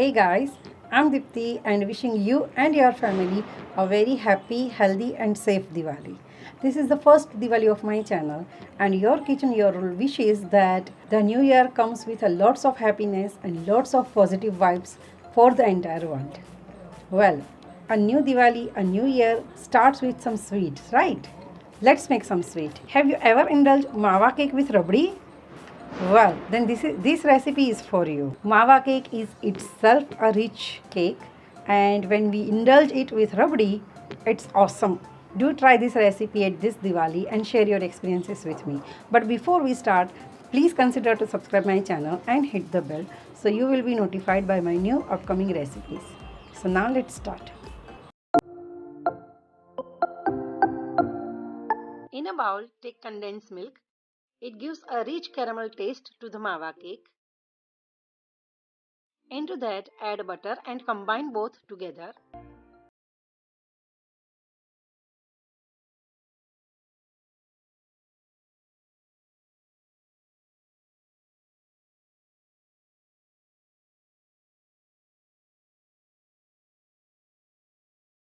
Hey guys, I'm Dipti and wishing you and your family a very happy, healthy, and safe Diwali. This is the first Diwali of my channel, and your kitchen your rule wishes that the new year comes with a lots of happiness and lots of positive vibes for the entire world. Well, a new Diwali, a new year starts with some sweets, right? Let's make some sweet. Have you ever indulged mawa cake with rabdi? Well, then this recipe is for you. Mawa cake is itself a rich cake, and when we indulge it with rabdi, it's awesome. Do try this recipe at this Diwali and share your experiences with me. But before we start, please consider to subscribe my channel and hit the bell so you will be notified by my new upcoming recipes. So now let's start. In a bowl, take condensed milk. It gives a rich caramel taste to the mawa cake. Into that, add butter and combine both together.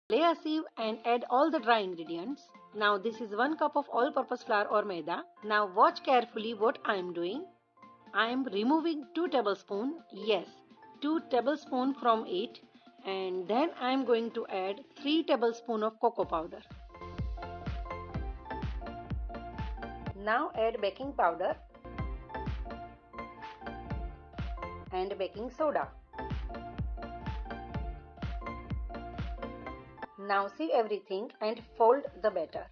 Lay a sieve and add all the dry ingredients. Now this is 1 cup of all-purpose flour or maida. Now watch carefully what I am doing. I am removing 2 tablespoons. Yes, 2 tablespoons from it. And then I am going to add 3 tablespoons of cocoa powder. Now add baking powder and baking soda. Now sieve everything and fold the batter.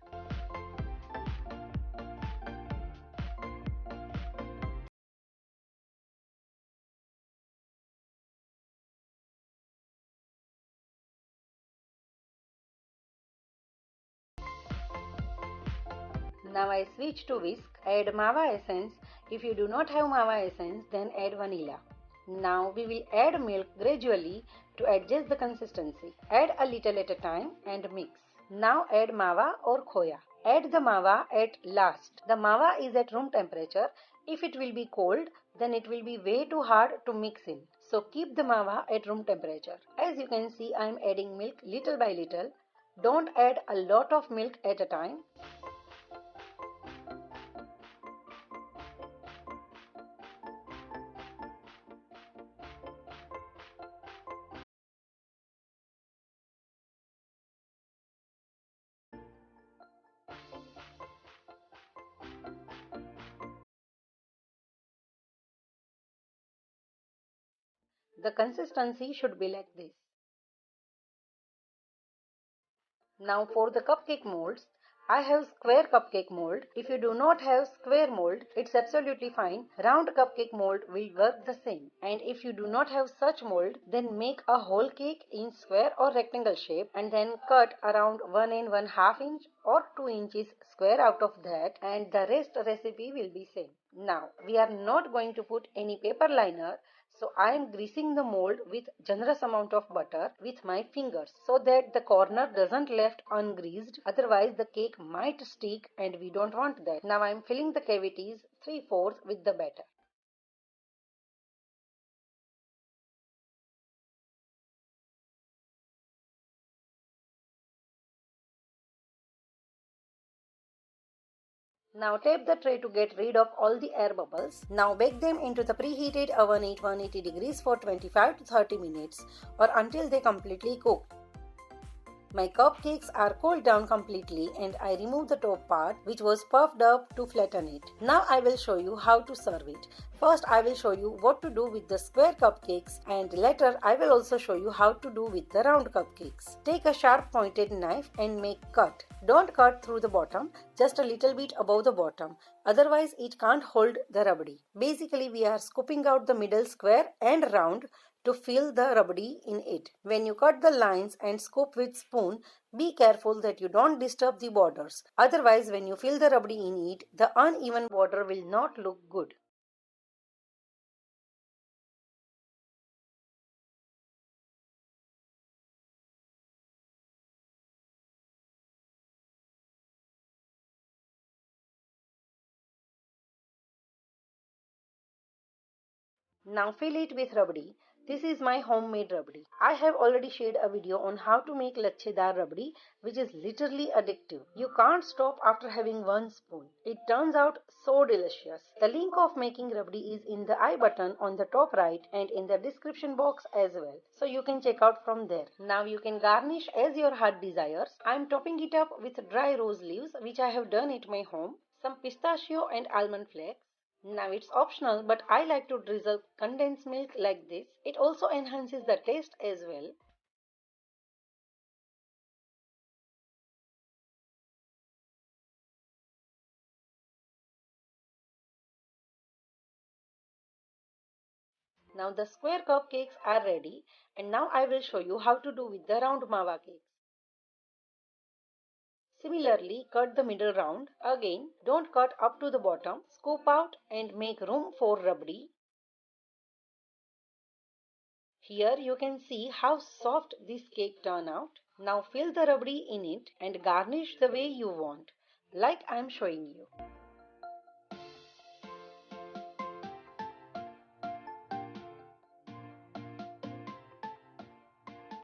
Now I switch to whisk. Add mawa essence. If you do not have mawa essence, then add vanilla. Now we will add milk gradually to adjust the consistency. Add a little at a time and mix. Now add mawa or khoya. Add the mawa at last. The mawa is at room temperature. If it will be cold, then it will be way too hard to mix in. So keep the mawa at room temperature. As you can see, I am adding milk little by little. Don't add a lot of milk at a time. The consistency should be like this. Now for the cupcake molds, I have square cupcake mold. If you do not have square mold, it's absolutely fine. Round cupcake mold will work the same. And if you do not have such mold, then make a whole cake in square or rectangle shape and then cut around 1 and 1/2 inch or 2 inches square out of that, and the rest recipe will be same. Now we are not going to put any paper liner, so I am greasing the mold with generous amount of butter with my fingers so that the corner doesn't left ungreased, otherwise the cake might stick and we don't want that. Now I am filling the cavities 3/4 with the batter. Now tape the tray to get rid of all the air bubbles. Now bake them into the preheated oven at 180 degrees for 25 to 30 minutes or until they completely cook. My cupcakes are cooled down completely and I remove the top part which was puffed up to flatten it. Now I will show you how to serve it. First I will show you what to do with the square cupcakes, and later I will also show you how to do with the round cupcakes. Take a sharp pointed knife and make cut. Don't cut through the bottom, just a little bit above the bottom. Otherwise it can't hold the rabdi. Basically we are scooping out the middle square and round to fill the rabdi in it. When you cut the lines and scoop with spoon, be careful that you don't disturb the borders. Otherwise, when you fill the rabdi in it, the uneven border will not look good. Now fill it with rabdi. This is my homemade rabdi. I have already shared a video on how to make Lachhedar rabdi, which is literally addictive. You can't stop after having one spoon. It turns out so delicious. The link of making rabdi is in the I button on the top right and in the description box as well. So you can check out from there. Now you can garnish as your heart desires. I am topping it up with dry rose leaves, which I have done at my home, some pistachio and almond flakes. Now it's optional, but I like to drizzle condensed milk like this. It also enhances the taste as well. Now the square cupcakes are ready, and now I will show you how to do with the round mawa cakes. Similarly, cut the middle round. Again, don't cut up to the bottom. Scoop out and make room for rabdi. Here you can see how soft this cake turn out. Now fill the rabdi in it and garnish the way you want, like I am showing you.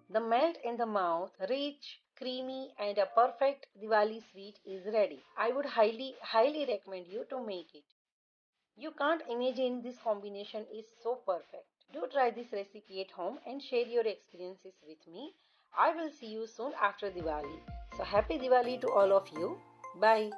The melt in the mouth, rich, creamy, and a perfect Diwali sweet is ready. I would highly recommend you to make it. You can't imagine this combination is so perfect. Do try this recipe at home and share your experiences with me. I will see you soon after Diwali. So happy Diwali to all of you. Bye.